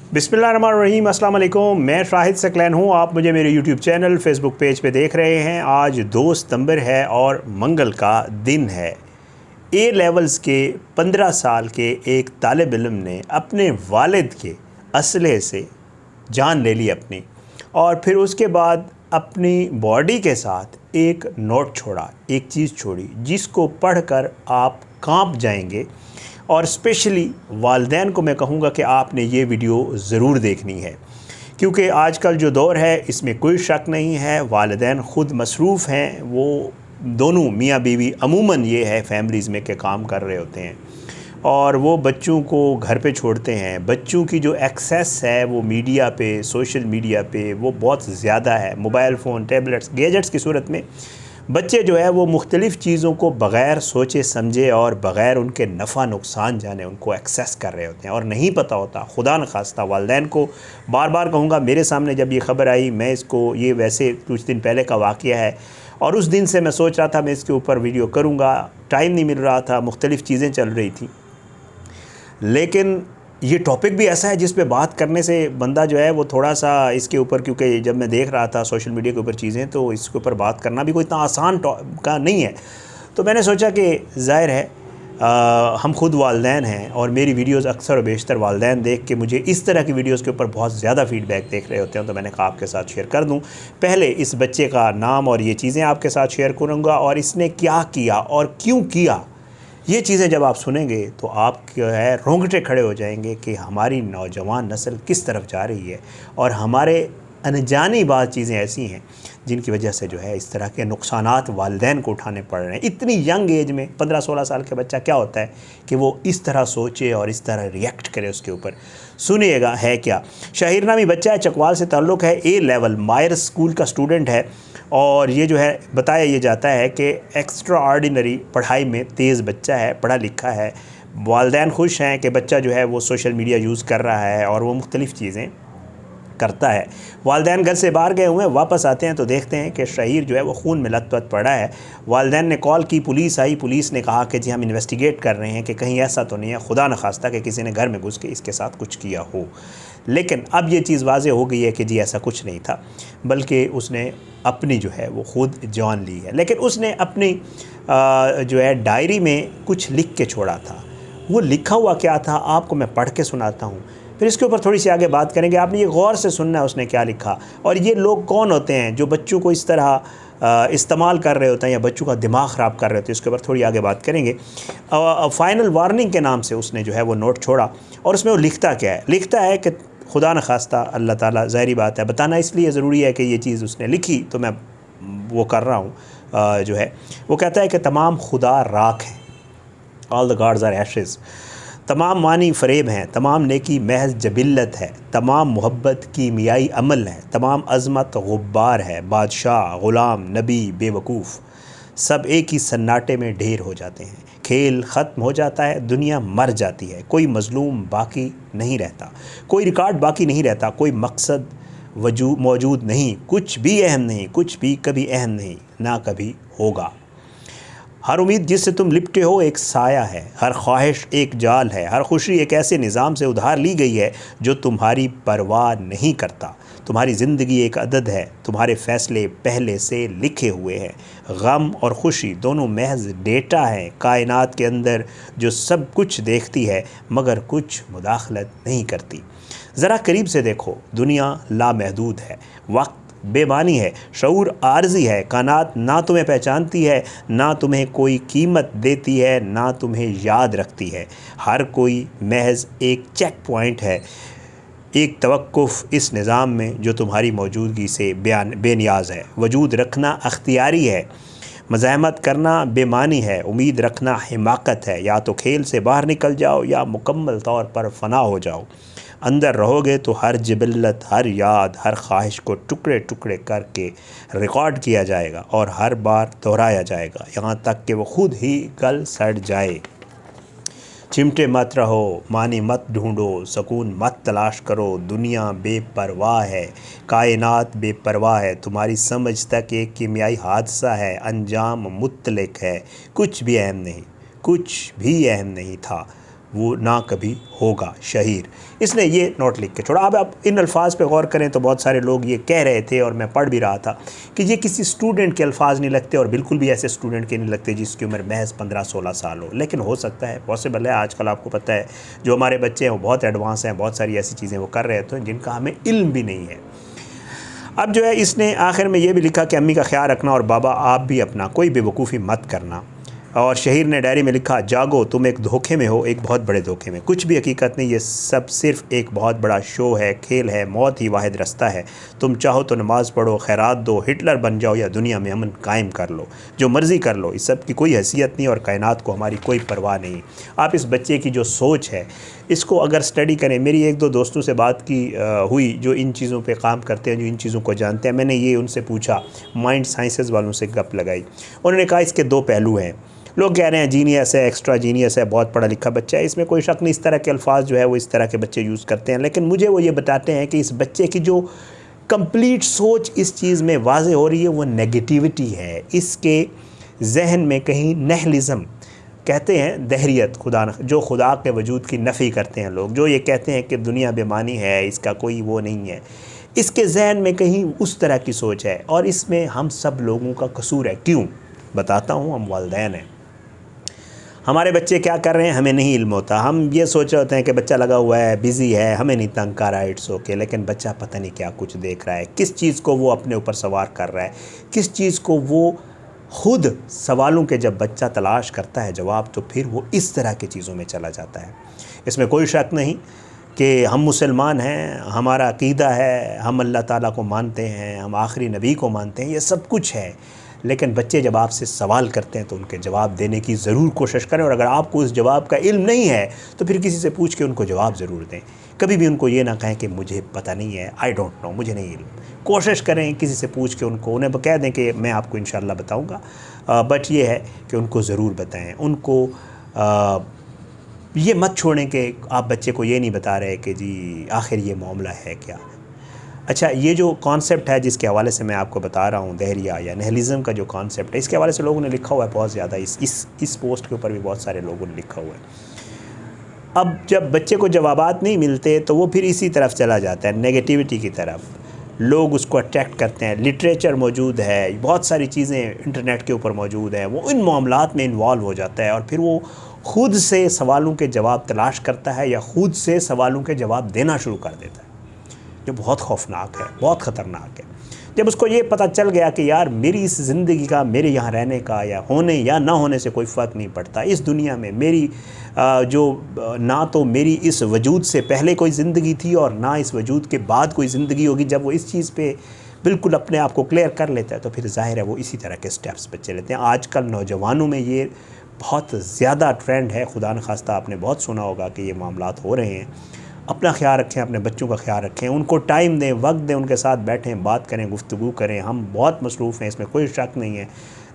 बिस्मिल्लाहिर्रहमानिर्रहीम, अस्सलाम वालेकुम। मैं शाहिद सकलैन हूँ। आप मुझे मेरे यूट्यूब चैनल फेसबुक पेज पे देख रहे हैं। आज 2 सितंबर है और मंगल का दिन है। ए लेवल्स के 15 साल के एक तालिब इल्म ने अपने वालिद के असलहे से जान ले ली अपनी, और फिर उसके बाद अपनी बॉडी के साथ एक नोट छोड़ा, एक चीज़ छोड़ी जिसको पढ़कर आप कांप जाएंगे। और स्पेशली वालिदैन को मैं कहूँगा कि आपने ये वीडियो ज़रूर देखनी है, क्योंकि आजकल जो दौर है इसमें कोई शक नहीं है, वालिदैन ख़ुद मसरूफ़ हैं। वो दोनों मियाँ बीवी अमूमन ये है फैमिलीज़ में के काम कर रहे होते हैं और वो बच्चों को घर पे छोड़ते हैं। बच्चों की जो एक्सेस है वो मीडिया पे, सोशल मीडिया पे वो बहुत ज़्यादा है। मोबाइल फ़ोन, टैबलेट्स, गैजेट्स की सूरत में बच्चे जो है वो मुख्तलिफ़ चीज़ों को बग़ैर सोचे समझे और बग़ैर उनके नफ़ा नुकसान जाने उनको एक्सेस कर रहे होते हैं और नहीं पता होता। खुदा न खास्ता वालिदैन को बार बार कहूँगा, मेरे सामने जब ये ख़बर आई, मैं इसको, ये वैसे कुछ दिन पहले का वाक़या है और उस दिन से मैं सोच रहा था मैं इसके ऊपर वीडियो करूँगा, टाइम नहीं मिल रहा था, मुख्तलिफ़ चीज़ें चल रही थी। लेकिन ये टॉपिक भी ऐसा है जिस पे बात करने से बंदा जो है वो थोड़ा सा इसके ऊपर, क्योंकि जब मैं देख रहा था सोशल मीडिया के ऊपर चीज़ें, तो इसके ऊपर बात करना भी कोई इतना आसान का नहीं है। तो मैंने सोचा कि ज़ाहिर है हम खुद वालिदैन हैं और मेरी वीडियोस अक्सर और बेशतर वालिदैन देख के मुझे इस तरह की वीडियोस के ऊपर बहुत ज़्यादा फ़ीडबैक देख रहे होते हैं, तो मैंने कहा आपके साथ शेयर कर दूं। पहले इस बच्चे का नाम और ये चीज़ें आपके साथ शेयर करूँगा और इसने क्या किया और क्यों किया। ये चीज़ें जब आप सुनेंगे तो आप जो है रोंगटे खड़े हो जाएंगे कि हमारी नौजवान नस्ल किस तरफ जा रही है और हमारे अनजानी बात चीज़ें ऐसी हैं जिनकी वजह से जो है इस तरह के नुकसानात वालिदैन को उठाने पड़ रहे हैं। इतनी यंग एज में 15-16 साल का बच्चा क्या होता है कि वो इस तरह सोचे और इस तरह रिएक्ट करे उसके ऊपर। सुनिएगा है क्या। शहीर नामी बच्चा है, चकवाल से ताल्लुक़ है, ए लेवल मायर स्कूल का स्टूडेंट है और ये जो है बताया ये जाता है कि एक्स्ट्रा ऑर्डिनरी पढ़ाई में तेज़ बच्चा है, पढ़ा लिखा है। वालिदैन खुश हैं कि बच्चा जो है वो सोशल मीडिया यूज़ कर रहा है और वो मुख्तलिफ़ चीज़ें करता है। वालिदैन घर से बाहर गए हुए हैं, वापस आते हैं तो देखते हैं कि शहीर जो है वो खून में लथपथ पड़ा है। वालिदैन ने कॉल की, पुलिस आई, पुलिस ने कहा कि जी हम इन्वेस्टिगेट कर रहे हैं कि कहीं ऐसा तो नहीं है, खुदा न खास्ता कि किसी ने घर में घुस के इसके साथ कुछ किया हो। लेकिन अब ये चीज़ वाज़े हो गई है कि जी ऐसा कुछ नहीं था, बल्कि उसने अपनी जो है वो ख़ुद जान ली है। लेकिन उसने अपनी जो है डायरी में कुछ लिख के छोड़ा था। वो लिखा हुआ क्या था आपको मैं पढ़ के सुनाता हूँ, फिर इसके ऊपर थोड़ी सी आगे बात करेंगे। आपने ये गौर से सुनना है उसने क्या लिखा और ये लोग कौन होते हैं जो बच्चों को इस तरह इस्तेमाल कर रहे होते हैं या बच्चों का दिमाग ख़राब कर रहे होते हैं। इसके ऊपर थोड़ी आगे बात करेंगे। फ़ाइनल वार्निंग के नाम से उसने जो है वो नोट छोड़ा और उसमें वो लिखता क्या है, लिखता है कि खुदा न खास्ता अल्लाह ताला, ज़ाहिरी बात है बताना इसलिए ज़रूरी है कि ये चीज़ उसने लिखी तो मैं वो कर रहा हूँ। जो है वो कहता है कि तमाम खुदा राख हैं, all the gods are ashes. तमाम मानी फ़रेब हैं, तमाम नेकी महज जबिल्लत है, तमाम मोहब्बत की मियाई अमल है, तमाम अज़मत गुब्बार है, बादशाह, ग़ुलाम, नबी, बेवकूफ़ सब एक ही सन्नाटे में ढेर हो जाते हैं। खेल ख़त्म हो जाता है, दुनिया मर जाती है, कोई मज़लूम बाकी नहीं रहता, कोई रिकॉर्ड बाकी नहीं रहता, कोई मकसद मौजूद नहीं, कुछ भी अहम नहीं, कुछ भी कभी अहम नहीं, ना कभी होगा। हर उम्मीद जिससे तुम लिपटे हो एक साया है, हर ख्वाहिश एक जाल है, हर खुशी एक ऐसे निज़ाम से उधार ली गई है जो तुम्हारी परवाह नहीं करता। तुम्हारी ज़िंदगी एक अदद है, तुम्हारे फ़ैसले पहले से लिखे हुए हैं। गम और खुशी दोनों महज डेटा हैं कायनात के अंदर जो सब कुछ देखती है मगर कुछ मुदाखलत नहीं करती। ज़रा करीब से देखो, दुनिया लामहदूद है, वक्त बेमानी है, शऊर आर्जी है, कायनात ना तुम्हें पहचानती है, ना तुम्हें कोई कीमत देती है, ना तुम्हें याद रखती है। हर कोई महज एक चेक पॉइंट है, एक तवक्कुफ़ इस निज़ाम में जो तुम्हारी मौजूदगी से बेनियाज है। वजूद रखना अख्तियारी है, मज़ाहमत करना बेमानी है, उम्मीद रखना हिमाकत है। या तो खेल से बाहर निकल जाओ या मुकम्मल तौर पर फ़ना हो जाओ। अंदर रहोगे तो हर जिबिल्लत, हर याद, हर ख्वाहिश को टुकड़े टुकड़े करके रिकॉर्ड किया जाएगा और हर बार दोहराया जाएगा, यहाँ तक कि वो खुद ही गल सड़ जाए। चिमटे मत रहो, मानी मत ढूंढो, सुकून मत तलाश करो, दुनिया बेपरवाह है, कायनात बेपरवाह है, तुम्हारी समझ तक एक कीमियाई हादसा है, अंजाम मुत्तलिक है, कुछ भी अहम नहीं, कुछ भी अहम नहीं था, वो ना कभी होगा शहीर। इसने ये नोट लिख के छोड़ा। अब आप इन अल्फाज पे गौर करें तो बहुत सारे लोग ये कह रहे थे और मैं पढ़ भी रहा था कि ये किसी स्टूडेंट के अल्फाज नहीं लगते और बिल्कुल भी ऐसे स्टूडेंट के नहीं लगते जिसकी उम्र महज 15-16 साल हो। लेकिन हो सकता है, पॉसिबल है। आजकल आपको पता है जो हमारे बच्चे हैं वो बहुत एडवांस हैं, बहुत सारी ऐसी चीज़ें वो कर रहे हैं तो जिनका हमें इल्म भी नहीं है। अब जो है इसने आखिर में ये भी लिखा कि अम्मी का ख्याल रखना और बाबा आप भी अपना, कोई बेवकूफ़ी मत करना। और शहीर ने डायरी में लिखा, जागो तुम एक धोखे में हो, एक बहुत बड़े धोखे में, कुछ भी हकीकत नहीं, ये सब सिर्फ एक बहुत बड़ा शो है, खेल है, मौत ही वाहिद रास्ता है। तुम चाहो तो नमाज़ पढ़ो, खैरात दो, हिटलर बन जाओ या दुनिया में अमन कायम कर लो, जो मर्ज़ी कर लो, इस सब की कोई हैसियत नहीं और कायनात को हमारी कोई परवाह नहीं। आप इस बच्चे की जो सोच है इसको अगर स्टडी करें, मेरी एक दो दोस्तों से बात की हुई जो इन चीज़ों पे काम करते हैं, जो इन चीज़ों को जानते हैं। मैंने ये उनसे पूछा, माइंड साइंसेस वालों से गप लगाई। उन्होंने कहा इसके दो पहलू हैं। लोग कह रहे हैं जीनियस है, एक्स्ट्रा जीनियस है, बहुत पढ़ा लिखा बच्चा है, इसमें कोई शक नहीं, इस तरह के अल्फाज जो है वो इस तरह के बच्चे यूज़ करते हैं। लेकिन मुझे वो ये बताते हैं कि इस बच्चे की जो कंप्लीट सोच इस चीज़ में वाज़े हो रही है वो नेगेटिविटी है। इसके जहन में कहीं नहलिज़म कहते हैं, दहरियत, खुदा जो खुदा के वजूद की नफ़ी करते हैं लोग, जो ये कहते हैं कि दुनिया बेमानी है, इसका कोई वो नहीं है, इसके जहन में कहीं उस तरह की सोच है और इसमें हम सब लोगों का कसूर है। क्यों बताता हूँ, हम वालिदैन हैं। हमारे बच्चे क्या कर रहे हैं हमें नहीं इल्म होता। हम ये सोच रहे होते हैं कि बच्चा लगा हुआ है, बिज़ी है, हमें नहीं तंग कर रहा है, इट्स ओके। लेकिन बच्चा पता नहीं क्या कुछ देख रहा है, किस चीज़ को वो अपने ऊपर सवार कर रहा है, किस चीज़ को वो खुद सवालों के जब बच्चा तलाश करता है जवाब, तो फिर वो इस तरह की चीज़ों में चला जाता है। इसमें कोई शक नहीं कि हम मुसलमान हैं, हमारा अक़ीदा है, हम अल्लाह ताला को मानते हैं, हम आखिरी नबी को मानते हैं, ये सब कुछ है। लेकिन बच्चे जब आपसे सवाल करते हैं तो उनके जवाब देने की ज़रूर कोशिश करें और अगर आपको उस जवाब का इल्म नहीं है तो फिर किसी से पूछ के उनको जवाब ज़रूर दें। कभी भी उनको ये ना कहें कि मुझे पता नहीं है, आई डोंट नो, मुझे नहीं इल्म। कोशिश करें किसी से पूछ के उन्हें कह दें कि मैं आपको इंशाल्लाह बताऊँगा। बट ये है कि उनको ज़रूर बताएँ। उनको ये मत छोड़ें कि आप बच्चे को ये नहीं बता रहे कि जी आखिर ये मामला है क्या। अच्छा, ये जो कॉन्सेप्ट है जिसके हवाले से मैं आपको बता रहा हूँ, दहरिया या नहलिज़म का जो कॉन्सेप्ट है, इसके हवाले से लोगों ने लिखा हुआ है बहुत ज़्यादा। इस पोस्ट के ऊपर भी बहुत सारे लोगों ने लिखा हुआ है। अब जब बच्चे को जवाबात नहीं मिलते तो वो फिर इसी तरफ चला जाता है, नेगेटिविटी की तरफ। लोग उसको अट्रैक्ट करते हैं। लिटरेचर मौजूद है, बहुत सारी चीज़ें इंटरनेट के ऊपर मौजूद हैं, वो इन मामलात में इन्वॉल्व हो जाता है और फिर वो ख़ुद से सवालों के जवाब तलाश करता है या ख़ुद से सवालों के जवाब देना शुरू कर देता है, जो बहुत खौफनाक है, बहुत ख़तरनाक है। जब उसको ये पता चल गया कि यार मेरी इस ज़िंदगी का, मेरे यहाँ रहने का या होने या ना होने से कोई फ़र्क नहीं पड़ता, इस दुनिया में मेरी ना तो मेरी इस वजूद से पहले कोई ज़िंदगी थी और ना इस वजूद के बाद कोई ज़िंदगी होगी, जब वो इस चीज़ पे बिल्कुल अपने आप को क्लियर कर लेता है तो फिर ज़ाहिर है वो इसी तरह के स्टेप्स पे चले लेते हैं। आजकल नौजवानों में ये बहुत ज़्यादा ट्रेंड है। खुदा न खास्ता आपने बहुत सुना होगा कि ये मामलात हो रहे हैं। अपना ख्याल रखें, अपने बच्चों का ख्याल रखें, उनको टाइम दें, वक्त दें, उनके साथ बैठें, बात करें, गुफ्तगू करें। हम बहुत मसरूफ़ हैं, इसमें कोई शक नहीं है,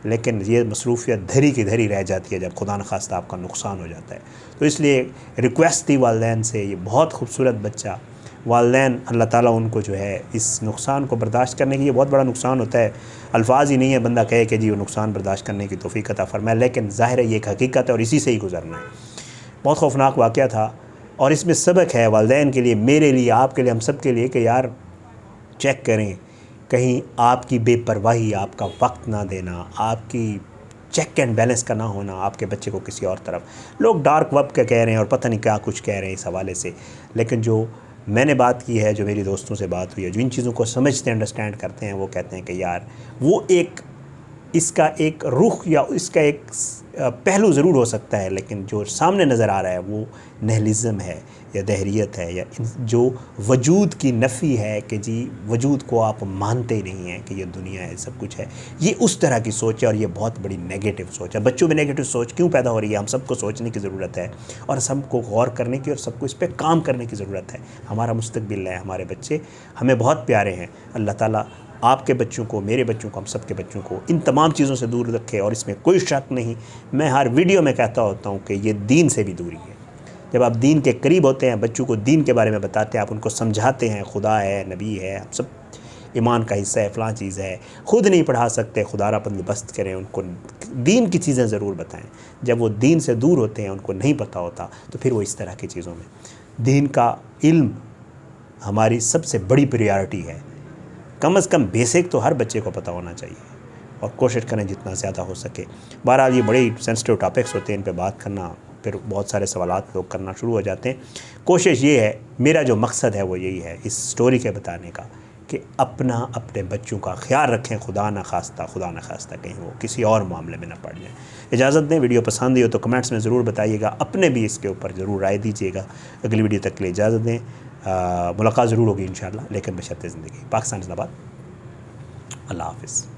लेकिन ये मसरूफ़ियत धरी की धरी रह जाती है जब खुदा न खास्ता आपका नुकसान हो जाता है। तो इसलिए रिक्वेस्ट थी वालिदैन से, ये बहुत खूबसूरत बच्चा, वालिदैन अल्लाह ताला उनको जो है इस नुकसान को बर्दाश्त करने की, ये बहुत बड़ा नुकसान होता है, अल्फाज ही नहीं है बंदा कहे कि जी वो नुकसान बर्दाश्त करने की तौफ़ीक अता फ़रमाए, लेकिन ज़ाहिर है ये एक हकीकत है और इसी से ही गुज़रना है। बहुत खौफनाक वाक़या था और इसमें सबक है वालिदैन के लिए, मेरे लिए, आपके लिए, हम सब के लिए कि यार चेक करें कहीं आपकी बेपरवाही, आपका वक्त ना देना, आपकी चेक एंड बैलेंस का ना होना आपके बच्चे को किसी और तरफ। लोग डार्क वेब का कह रहे हैं और पता नहीं क्या कुछ कह रहे हैं इस हवाले से, लेकिन जो मैंने बात की है, जो मेरी दोस्तों से बात हुई है, जो इन चीज़ों को समझते हैं, अंडरस्टैंड करते हैं, वो कहते हैं कि यार वो एक इसका एक रुख या इसका एक पहलू ज़रूर हो सकता है, लेकिन जो सामने नज़र आ रहा है वो नहलिज़म है या दहरियत है या जो वजूद की नफ़ी है कि जी वजूद को आप मानते ही नहीं हैं कि ये दुनिया है, सब कुछ है। ये उस तरह की सोच है और ये बहुत बड़ी नेगेटिव सोच है। बच्चों में नेगेटिव सोच क्यों पैदा हो रही है, हम सबको सोचने की ज़रूरत है और सबको गौर करने की और सबको इस पर काम करने की ज़रूरत है। हमारा मुस्तकबिल है, हमारे बच्चे हमें बहुत प्यारे हैं। अल्लाह ताला आपके बच्चों को, मेरे बच्चों को, हम सब के बच्चों को इन तमाम चीज़ों से दूर रखे और इसमें कोई शक नहीं, मैं हर वीडियो में कहता होता हूँ कि ये दीन से भी दूरी है। जब आप दीन के करीब होते हैं, बच्चों को दीन के बारे में बताते हैं, आप उनको समझाते हैं खुदा है, नबी है, आप सब ईमान का हिस्सा है, फ़लाँ चीज़ है, ख़ुद नहीं पढ़ा सकते, खुदारा बंदोबस्त करें, उनको दीन की चीज़ें ज़रूर बताएं। जब वो दीन से दूर होते हैं, उनको नहीं पता होता, तो फिर वो इस तरह की चीज़ों में, दीन का इल्म हमारी सबसे बड़ी प्रायोरिटी है। कम से कम बेसिक तो हर बच्चे को पता होना चाहिए, और कोशिश करें जितना ज़्यादा हो सके। बहरहाल ये बड़े सेंसिटिव टॉपिक्स होते हैं, इन पे बात करना, फिर बहुत सारे सवालात लोग करना शुरू हो जाते हैं। कोशिश ये है, मेरा जो मकसद है वो यही है इस स्टोरी के बताने का, कि अपने बच्चों का ख्याल रखें, खुदा न खास्ता कहीं वो किसी और मामले में न पड़ जाए। इजाज़त दें। वीडियो पसंद आई हो तो कमेंट्स में ज़रूर बताइएगा, अपने भी इसके ऊपर ज़रूर राय दीजिएगा। अगली वीडियो तक के लिए इजाज़त दें। मुलाकात ज़रूर होगी इंशाअल्लाह, लेकिन बशर्ते ज़िंदगी। पाकिस्तान जिंदाबाद। अल्लाह हाफ़िज़।